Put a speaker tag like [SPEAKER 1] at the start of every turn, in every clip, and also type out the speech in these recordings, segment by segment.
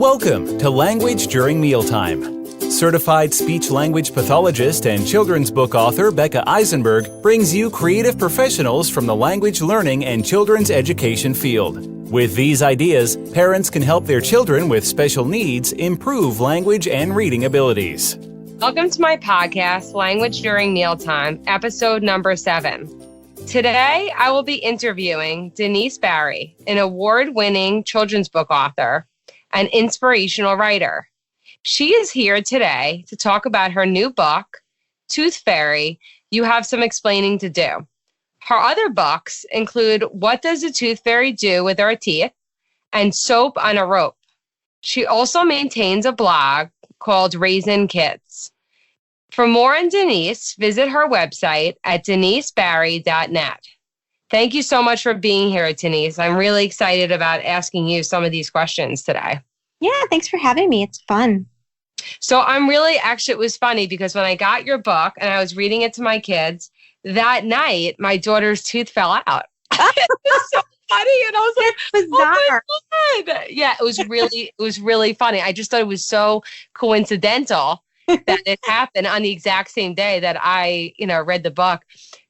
[SPEAKER 1] Welcome to Language During Mealtime. Certified speech-language pathologist and children's book author Becca Eisenberg brings you creative professionals from the language learning and children's education field. With these ideas, parents can help their children with special needs improve language and reading abilities.
[SPEAKER 2] Welcome to my podcast, Language During Mealtime, episode number 7. Today, I will be interviewing Denise Barry, an award-winning children's book author and inspirational writer. She is here today to talk about her new book, Tooth Fairy, You Have Some Explaining to Do. Her other books include What Does a Tooth Fairy Do with Our Teeth and Soap on a Rope. She also maintains a blog called Raisin Kids. For more on Denise, visit her website at denisebarry.net. Thank you so much for being here, Denise. I'm really excited about asking you some of these questions today.
[SPEAKER 3] Yeah, thanks for having me. It's fun.
[SPEAKER 2] So it was funny because when I got your book and I was reading it to my kids, that night, my daughter's tooth fell out. It was so funny. And I was like,
[SPEAKER 3] bizarre.
[SPEAKER 2] Oh my God. Yeah, it was really funny. I just thought it was so coincidental that it happened on the exact same day that I, read the book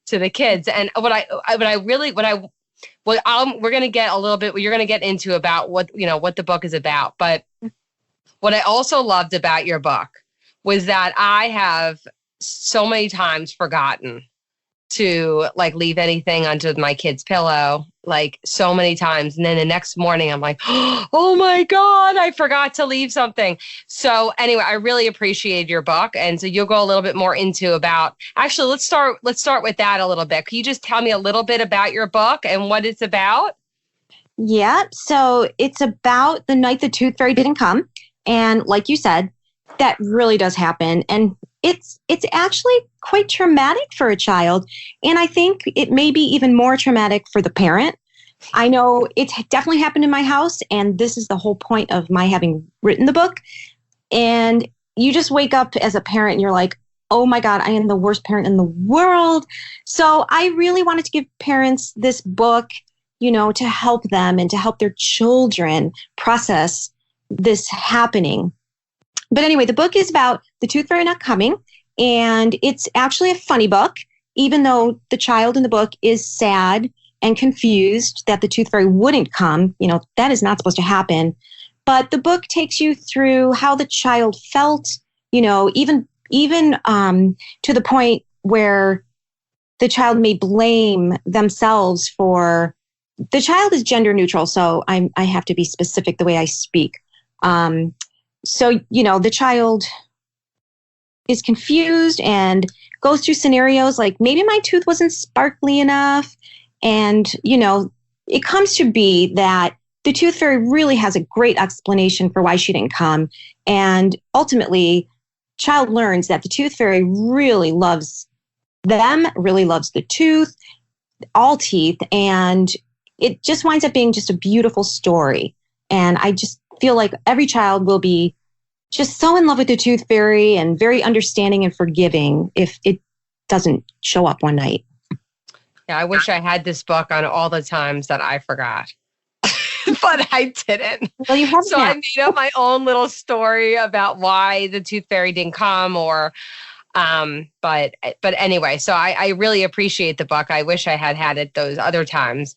[SPEAKER 2] to the kids. And we're going to get a little bit, you're going to get into about what the book is about. But what I also loved about your book was that I have so many times forgotten to leave anything under my kid's pillow, so many times. And then the next morning I'm like, oh my God, I forgot to leave something. So anyway, I really appreciated your book. And so you'll go a little bit more into about, actually, let's start with that a little bit. Can you just tell me a little bit about your book and what it's about?
[SPEAKER 3] Yeah. So it's about the night the Tooth Fairy didn't come. And like you said, that really does happen. And it's actually quite traumatic for a child. And I think it may be even more traumatic for the parent. I know it definitely happened in my house. And this is the whole point of my having written the book. And you just wake up as a parent and you're like, oh my God, I am the worst parent in the world. So I really wanted to give parents this book, to help them and to help their children process this happening. But anyway, the book is about the Tooth Fairy not coming, and it's actually a funny book, even though the child in the book is sad and confused that the Tooth Fairy wouldn't come. That is not supposed to happen. But the book takes you through how the child felt, even to the point where the child may blame themselves for. The child is gender neutral, so I have to be specific the way I speak. So, the child is confused and goes through scenarios like maybe my tooth wasn't sparkly enough. And, it comes to be that the Tooth Fairy really has a great explanation for why she didn't come. And ultimately, child learns that the Tooth Fairy really loves them, really loves the tooth, all teeth. And it just winds up being just a beautiful story. And I just feel like every child will be just so in love with the Tooth Fairy and very understanding and forgiving if it doesn't show up one night.
[SPEAKER 2] Yeah, I wish I had this book on all the times that I forgot, but I didn't.
[SPEAKER 3] Well, you have
[SPEAKER 2] so I made up my own little story about why the Tooth Fairy didn't come but anyway, so I really appreciate the book. I wish I had it those other times.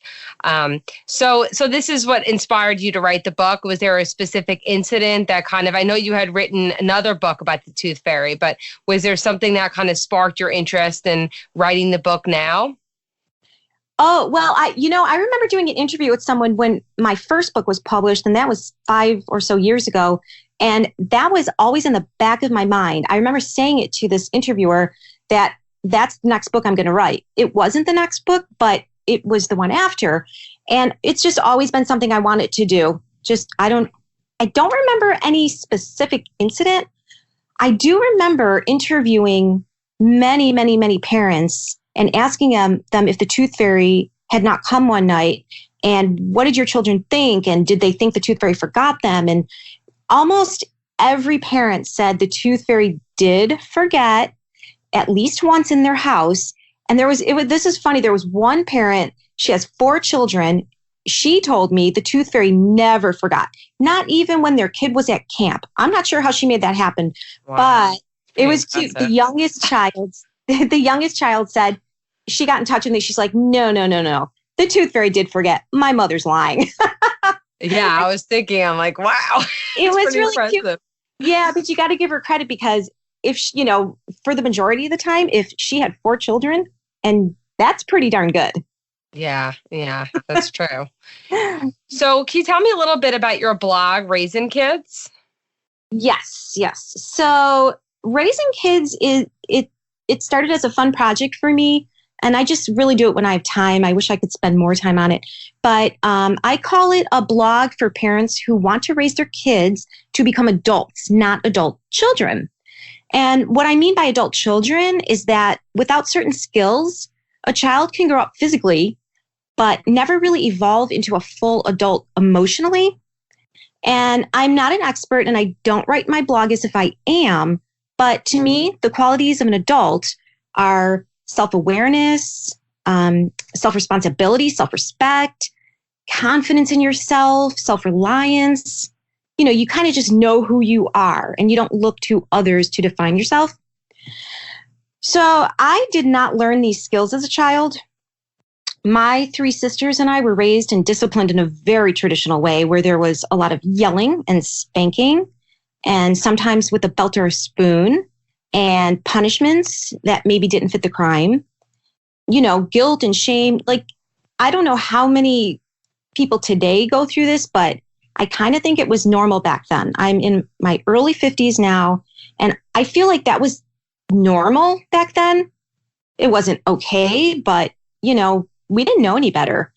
[SPEAKER 2] So this is what inspired you to write the book. Was there a specific incident that I know you had written another book about the Tooth Fairy, but was there something that kind of sparked your interest in writing the book now?
[SPEAKER 3] Oh, well, I remember doing an interview with someone when my first book was published, and that was 5 or so years ago. And that was always in the back of my mind. I remember saying it to this interviewer that that's the next book I'm going to write. It wasn't the next book, but it was the one after. And it's just always been something I wanted to do. I don't remember any specific incident. I do remember interviewing many, many, many parents and asking them if the Tooth Fairy had not come one night, and what did your children think? And did they think the Tooth Fairy forgot them? And almost every parent said the Tooth Fairy did forget at least once in their house. And this is funny. There was one parent, she has 4 children. she told me the tooth fairy never forgot, not even when their kid was at camp. I'm not sure how she made that happen, but it was cute. The youngest child said, she got in touch with me. She's like, no. The tooth fairy did forget. My mother's lying.
[SPEAKER 2] Yeah, I was thinking, I'm like, wow.
[SPEAKER 3] It was really
[SPEAKER 2] impressive.
[SPEAKER 3] cute. Yeah, but you got to give her credit because if, for the majority of the time, if she had 4 children, and that's pretty darn good.
[SPEAKER 2] Yeah, that's true. So can you tell me a little bit about your blog, Raising Kids?
[SPEAKER 3] Yes. So Raising Kids it started as a fun project for me. And I just really do it when I have time. I wish I could spend more time on it. But I call it a blog for parents who want to raise their kids to become adults, not adult children. And what I mean by adult children is that without certain skills, a child can grow up physically, but never really evolve into a full adult emotionally. And I'm not an expert and I don't write my blog as if I am. But to me, the qualities of an adult are self-awareness, self-responsibility, self-respect, confidence in yourself, self-reliance. You kind of just know who you are and you don't look to others to define yourself. So I did not learn these skills as a child. My 3 sisters and I were raised and disciplined in a very traditional way where there was a lot of yelling and spanking and sometimes with a belt or a spoon and punishments that maybe didn't fit the crime, guilt and shame. Like, I don't know how many people today go through this, but I kind of think it was normal back then. I'm in my early 50s now, and I feel like that was normal back then. It wasn't okay, but, we didn't know any better.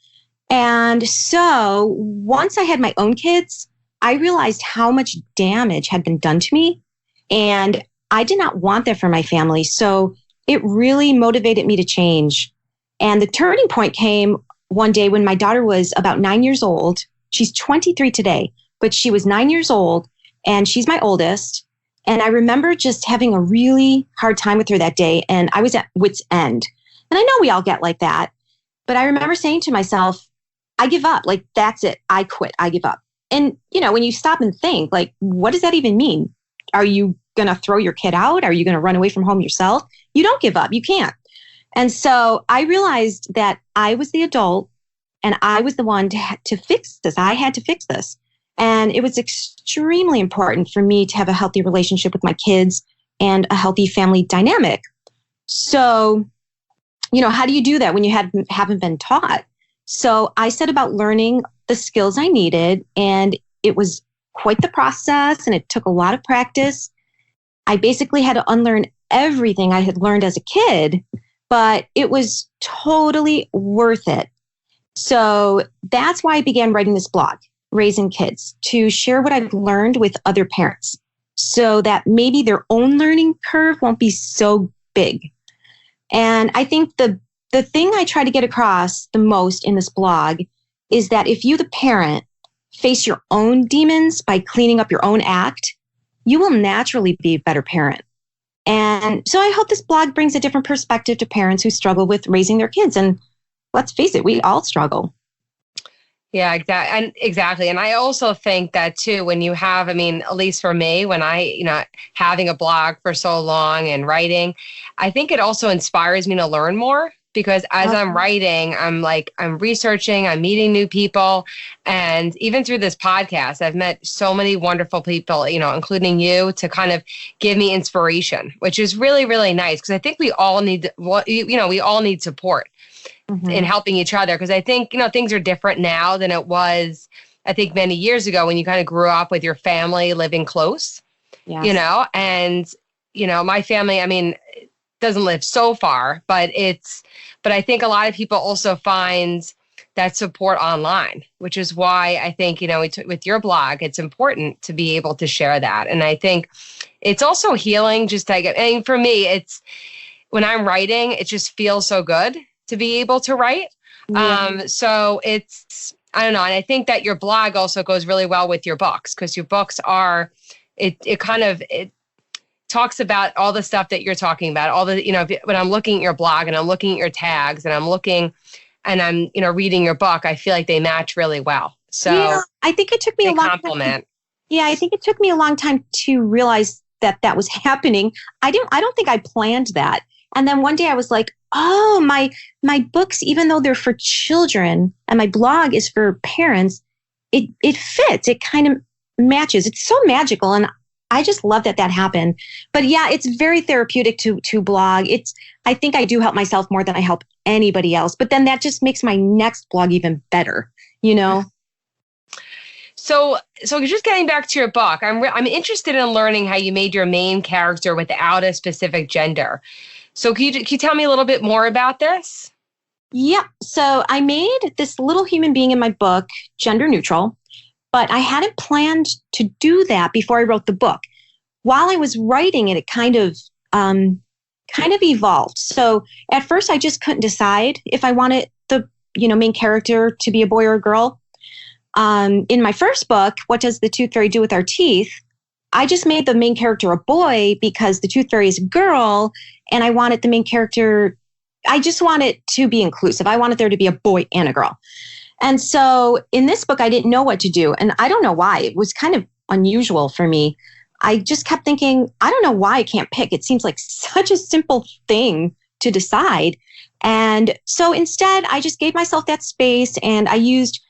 [SPEAKER 3] And so once I had my own kids, I realized how much damage had been done to me. And I did not want that for my family. So it really motivated me to change. And the turning point came one day when my daughter was about 9 years old. She's 23 today, but she was 9 years old and she's my oldest. And I remember just having a really hard time with her that day. And I was at wit's end. And I know we all get like that. But I remember saying to myself, I give up. Like, that's it. I quit. I give up. And, when you stop and think, like, what does that even mean? Are you going to throw your kid out? Are you going to run away from home yourself? You don't give up. You can't. And so I realized that I was the adult and I was the one to fix this. I had to fix this. And it was extremely important for me to have a healthy relationship with my kids and a healthy family dynamic. So, how do you do that when you haven't been taught? So I set about learning the skills I needed, and it was quite the process, and it took a lot of practice. I basically had to unlearn everything I had learned as a kid, but it was totally worth it. So that's why I began writing this blog, Raising Kids, to share what I've learned with other parents so that maybe their own learning curve won't be so big. And I think the thing I try to get across the most in this blog is that if you, the parent, face your own demons by cleaning up your own act, you will naturally be a better parent. And so I hope this blog brings a different perspective to parents who struggle with raising their kids. And let's face it, we all struggle.
[SPEAKER 2] Yeah, exactly. And I also think that too, when you have, at least for me, when I, having a blog for so long and writing, I think it also inspires me to learn more because as I'm writing, I'm researching, I'm meeting new people. And even through this podcast, I've met so many wonderful people, including you, to kind of give me inspiration, which is really, really nice. Because I think we all need, we all need support in helping each other. Because I think, things are different now than it was, I think, many years ago when you kind of grew up with your family living close,
[SPEAKER 3] Yes.
[SPEAKER 2] And, my family, doesn't live so far, but I think a lot of people also find that support online, which is why I think, with your blog, it's important to be able to share that. And I think it's also healing for me, it's when I'm writing, it just feels so good to be able to write.
[SPEAKER 3] Yeah.
[SPEAKER 2] So it's, I don't know. And I think that your blog also goes really well with your books because your books are, it talks about all the stuff that you're talking about, all the, when I'm looking at your blog and I'm looking at your tags and I'm looking and I'm, reading your book, I feel like they match really well. So
[SPEAKER 3] yeah, I think it took me a long
[SPEAKER 2] compliment.
[SPEAKER 3] time. Yeah, I think it took me a long time to realize that was happening. I don't think I planned that. And then one day I was like, oh, my books, even though they're for children and my blog is for parents, it fits. It kind of matches. It's so magical. And I just love that happened. But yeah, it's very therapeutic to blog. I think I do help myself more than I help anybody else. But then that just makes my next blog even better,
[SPEAKER 2] So just getting back to your book, I'm interested in learning how you made your main character without a specific gender. So can you tell me a little bit more about this?
[SPEAKER 3] Yep. So I made this little human being in my book gender neutral, but I hadn't planned to do that before I wrote the book. While I was writing it, it kind of evolved. So at first, I just couldn't decide if I wanted the main character to be a boy or a girl. In my first book, What Does the Tooth Fairy Do with Our Teeth? I just made the main character a boy because the Tooth Fairy is a girl, and I wanted the main character. I just wanted to be inclusive. I wanted there to be a boy and a girl. And so in this book, I didn't know what to do. And I don't know why. It was kind of unusual for me. I just kept thinking, I don't know why I can't pick. It seems like such a simple thing to decide. And so instead, I just gave myself that space and I used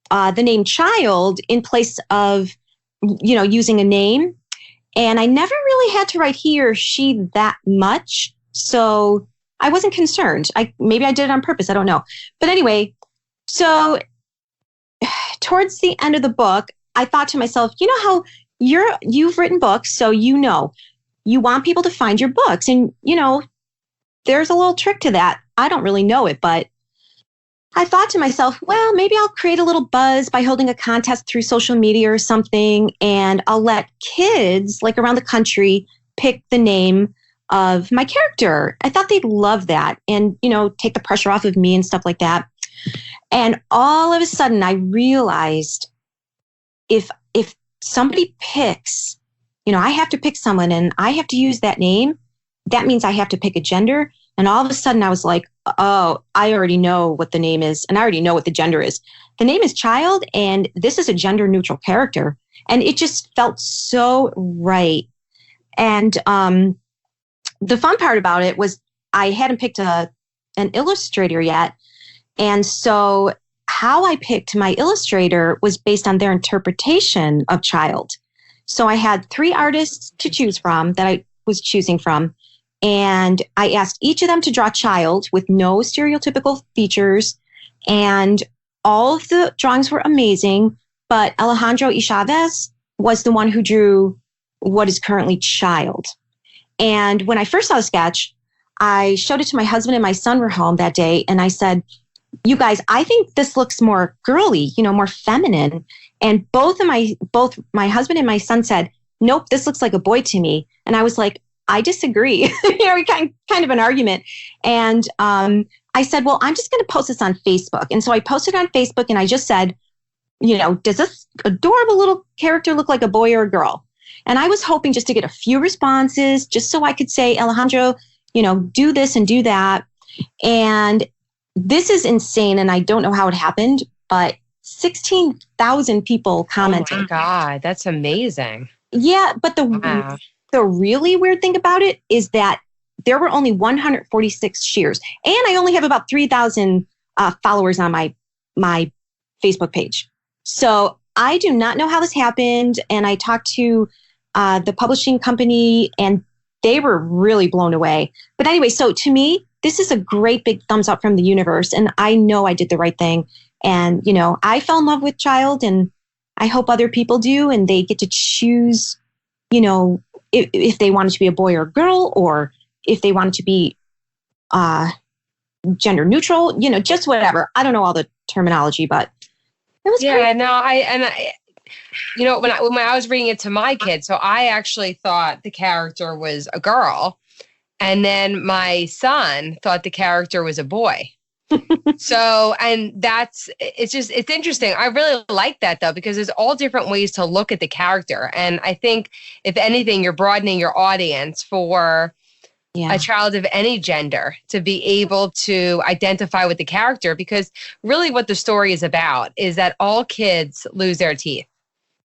[SPEAKER 3] the name child in place of, using a name. And I never really had to write he or she that much. So I wasn't concerned. Maybe I did it on purpose. I don't know. But anyway, so towards the end of the book, I thought to myself, you know how you've written books, so you want people to find your books. And, there's a little trick to that. I don't really know it, but I thought to myself, well, maybe I'll create a little buzz by holding a contest through social media or something, and I'll let kids like around the country pick the name of my character. I thought they'd love that and, take the pressure off of me and stuff like that. And all of a sudden I realized if somebody picks, I have to pick someone and I have to use that name, that means I have to pick a gender. And all of a sudden I was like, oh, I already know what the name is and I already know what the gender is. The name is child and this is a gender neutral character. And it just felt so right. And the fun part about it was I hadn't picked an illustrator yet. And so how I picked my illustrator was based on their interpretation of child. So I had 3 artists to choose from that I was choosing from. And I asked each of them to draw child with no stereotypical features. And all of the drawings were amazing. But Alejandro Y. Chavez was the one who drew what is currently child. And when I first saw the sketch, I showed it to my husband and my son were home that day. And I said, you guys, I think this looks more girly, more feminine. And both my husband and my son said, nope, this looks like a boy to me. And I was like, I disagree. We kind of an argument. And I said, well, I'm just going to post this on Facebook. And so I posted on Facebook and I just said, does this adorable little character look like a boy or a girl? And I was hoping just to get a few responses, just so I could say, Alejandro, do this and do that. And this is insane. And I don't know how it happened, but 16,000 people commented.
[SPEAKER 2] Oh my God, that's amazing.
[SPEAKER 3] Yeah, but the really weird thing about it is that there were only 146 shares. And I only have about 3,000 followers on my Facebook page. So I do not know how this happened. And I talked to the publishing company and they were really blown away. But anyway, so to me, this is a great big thumbs up from the universe. And I know I did the right thing. And, I fell in love with child and I hope other people do. And they get to choose, if they wanted to be a boy or a girl, or if they wanted to be gender neutral, just whatever. I don't know all the terminology, but it was great.
[SPEAKER 2] Yeah, no, when I was reading it to my kids, so I actually thought the character was a girl, and then my son thought the character was a boy. So, and it's interesting. I really like that though, because there's all different ways to look at the character. And I think if anything, you're broadening your audience for a child of any gender to be able to identify with the character, because really what the story is about is that all kids lose their teeth.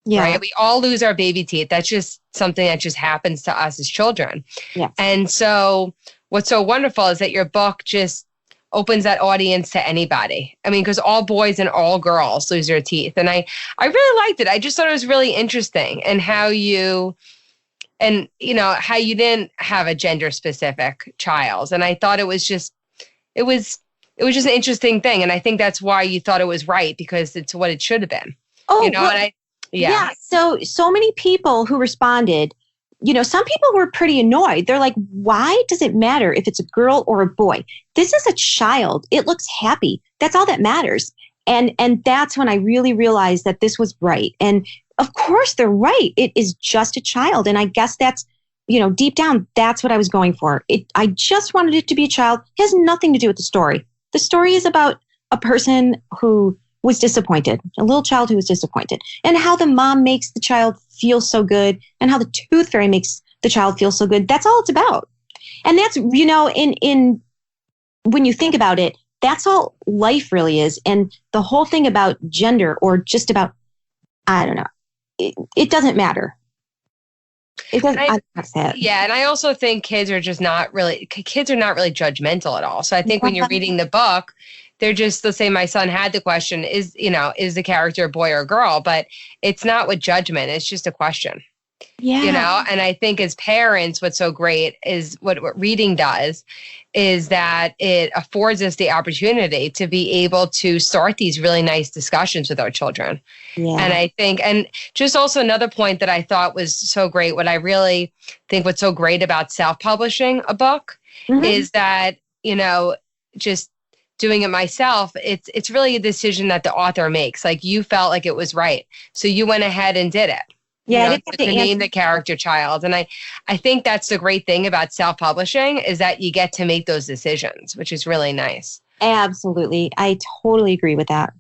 [SPEAKER 3] Yeah.
[SPEAKER 2] Right? We all lose our baby teeth. That's just something that just happens to us as children.
[SPEAKER 3] Yes.
[SPEAKER 2] And so what's so wonderful is that your book just opens that audience to anybody. I mean, because all boys and all girls lose their teeth. And I really liked it. I just thought it was really interesting, and how you didn't have a gender specific child. And I thought it was just an interesting thing. And I think that's why you thought it was right, because it's what it should have been.
[SPEAKER 3] Oh,
[SPEAKER 2] you know,
[SPEAKER 3] well,
[SPEAKER 2] and
[SPEAKER 3] yeah. So many people who responded, some people were pretty annoyed. They're like, why does it matter if it's a girl or a boy? This is a child. It looks happy. That's all that matters. And that's when I really realized that this was right. And of course they're right. It is just a child. And I guess that's, deep down, that's what I was going for. I just wanted it to be a child. It has nothing to do with the story. The story is about a person who was disappointed, a little child who was disappointed, and how the mom makes the child feel so good, and how the tooth fairy makes the child feel so good. That's all it's about. And that's, in when you think about it, that's all life really is. And the whole thing about gender, or just about, I don't know, it doesn't matter. It doesn't.
[SPEAKER 2] Yeah, and I also think kids are not really judgmental at all. So I think when you're reading the book, they're just, let's say my son had the question, is the character a boy or a girl? But it's not with judgment. It's just a question.
[SPEAKER 3] Yeah.
[SPEAKER 2] And I think as parents, what's so great is what reading does is that it affords us the opportunity to be able to start these really nice discussions with our children.
[SPEAKER 3] Yeah.
[SPEAKER 2] And I think, and just also another point that I thought was so great, what I really think what's so great about self-publishing a book is that, just doing it myself, it's really a decision that the author makes. Like, you felt like it was right, so you went ahead and did it.
[SPEAKER 3] Yeah,
[SPEAKER 2] to name the character child. And I think that's the great thing about self-publishing, is that you get to make those decisions, which is really nice.
[SPEAKER 3] Absolutely. I totally agree with that.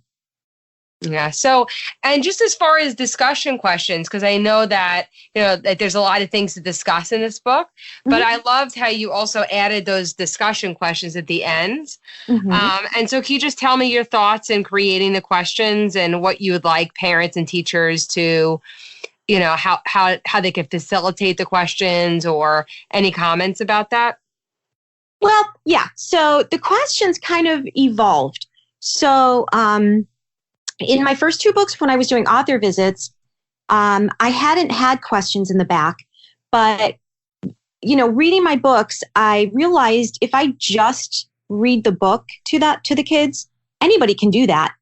[SPEAKER 2] Yeah. So, and just as far as discussion questions, because I know that, that there's a lot of things to discuss in this book, but I loved how you also added those discussion questions at the end. And so can you just tell me your thoughts in creating the questions, and what you would like parents and teachers to, how they could facilitate the questions, or any comments about that?
[SPEAKER 3] Well, yeah. So the questions kind of evolved. So, in my first two books, when I was doing author visits, I hadn't had questions in the back, but, reading my books, I realized if I just read the book to the kids, anybody can do that.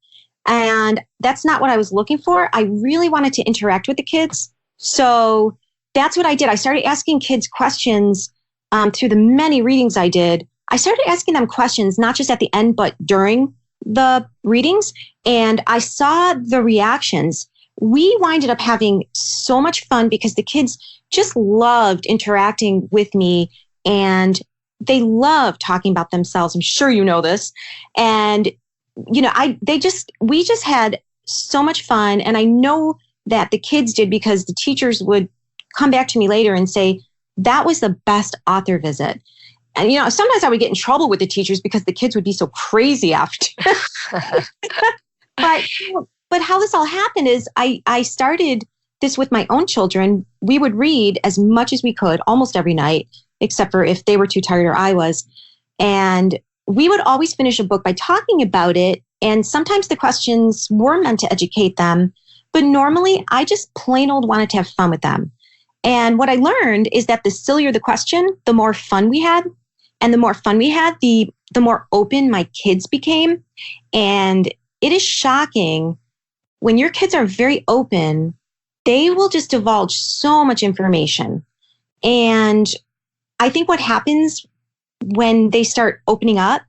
[SPEAKER 3] And that's not what I was looking for. I really wanted to interact with the kids. So that's what I did. I started asking kids questions through the many readings I did. I started asking them questions, not just at the end, but during the readings. And I saw the reactions. We winded up having so much fun because the kids just loved interacting with me, and they love talking about themselves. I'm sure you know this. And we just had so much fun. And I know that the kids did, because the teachers would come back to me later and say, that was the best author visit. And, sometimes I would get in trouble with the teachers because the kids would be so crazy after. But how this all happened is I started this with my own children. We would read as much as we could almost every night, except for if they were too tired or I was. And we would always finish a book by talking about it. And sometimes the questions were meant to educate them, but normally I just plain old wanted to have fun with them. And what I learned is that the sillier the question, the more fun we had. And the more fun we had, the more open my kids became. And it is shocking, when your kids are very open, they will just divulge so much information. And I think what happens when they start opening up,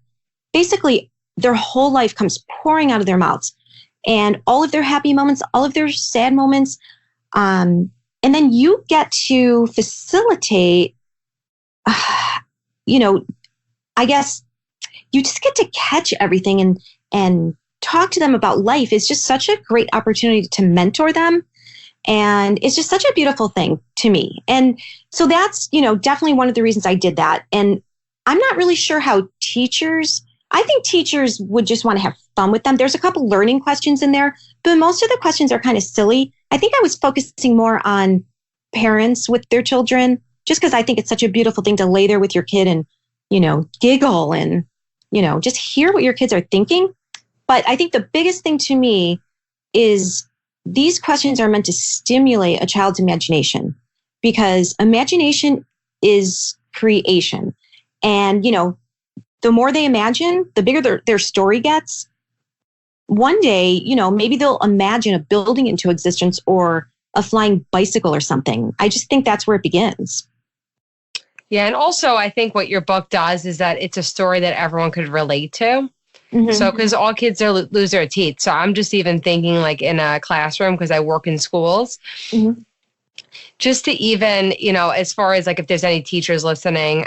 [SPEAKER 3] basically their whole life comes pouring out of their mouths, and all of their happy moments, all of their sad moments. And then you get to facilitate, I guess you just get to catch everything and talk to them about life. Is just such a great opportunity to mentor them. And it's just such a beautiful thing to me. And so that's, definitely one of the reasons I did that. And I'm not really sure how I think teachers would just want to have fun with them. There's a couple learning questions in there, but most of the questions are kind of silly. I think I was focusing more on parents with their children, just because I think it's such a beautiful thing to lay there with your kid and, giggle and, just hear what your kids are thinking. But I think the biggest thing to me is these questions are meant to stimulate a child's imagination, because imagination is creation. And, the more they imagine, the bigger their story gets. One day, maybe they'll imagine a building into existence or a flying bicycle or something. I just think that's where it begins.
[SPEAKER 2] Yeah. And also, I think what your book does is that it's a story that everyone could relate to.
[SPEAKER 3] Mm-hmm.
[SPEAKER 2] So, because all kids lose their teeth. So I'm just even thinking like in a classroom, because I work in schools,
[SPEAKER 3] Mm-hmm.
[SPEAKER 2] just to even, as far as like if there's any teachers listening,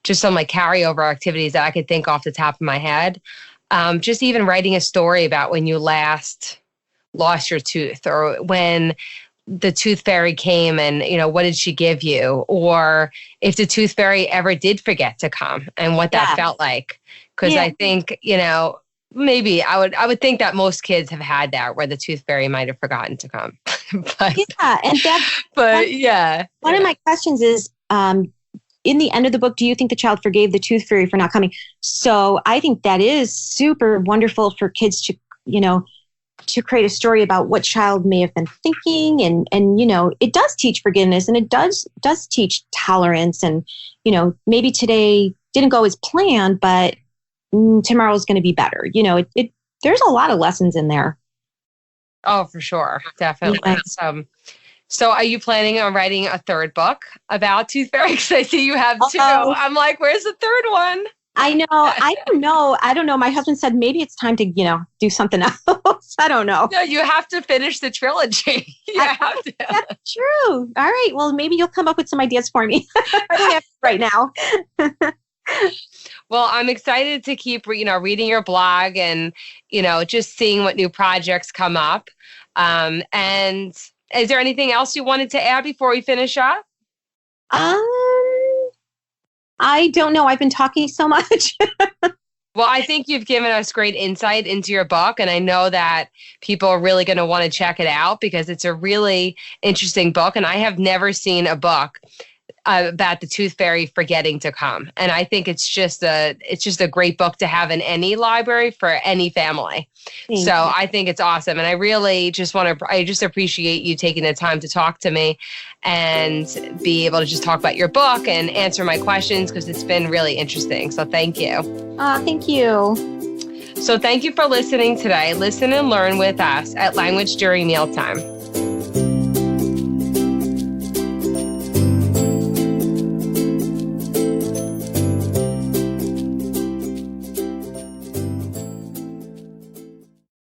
[SPEAKER 2] just some like carryover activities that I could think off the top of my head. Just even writing a story about when you last lost your tooth, or when the tooth fairy came and, what did she give you? Or if the tooth fairy ever did forget to come and what that felt like. Because I think, maybe I would think that most kids have had that, where the tooth fairy might have forgotten to come. But,
[SPEAKER 3] One of my questions is, in the end of the book, do you think the child forgave the tooth fairy for not coming? So I think that is super wonderful for kids to, to create a story about what child may have been thinking. And it does teach forgiveness, and it does teach tolerance. And, maybe today didn't go as planned, but tomorrow is going to be better. There's a lot of lessons in there.
[SPEAKER 2] Oh, for sure. Definitely.
[SPEAKER 3] Yeah.
[SPEAKER 2] So are you planning on writing a third book about tooth fairy? Because I see you have two. I'm like, where's the third one?
[SPEAKER 3] I know. I don't know. My husband said maybe it's time to, do something else. I don't know.
[SPEAKER 2] No, you have to finish the trilogy. You have to.
[SPEAKER 3] That's true. All right. Well, maybe you'll come up with some ideas for me. I don't have right now.
[SPEAKER 2] Well, I'm excited to keep, reading your blog and, just seeing what new projects come up. And is there anything else you wanted to add before we finish up?
[SPEAKER 3] I don't know. I've been talking so much.
[SPEAKER 2] Well, I think you've given us great insight into your book, and I know that people are really going to want to check it out because it's a really interesting book, and I have never seen a book about the tooth fairy forgetting to come. And I think it's just a great book to have in any library for any family.
[SPEAKER 3] Thank
[SPEAKER 2] so
[SPEAKER 3] you.
[SPEAKER 2] I think it's awesome. And I really I just appreciate you taking the time to talk to me and be able to just talk about your book and answer my questions, because it's been really interesting. So thank you.
[SPEAKER 3] Thank you.
[SPEAKER 2] So thank you for listening today. Listen and learn with us at Language During Mealtime.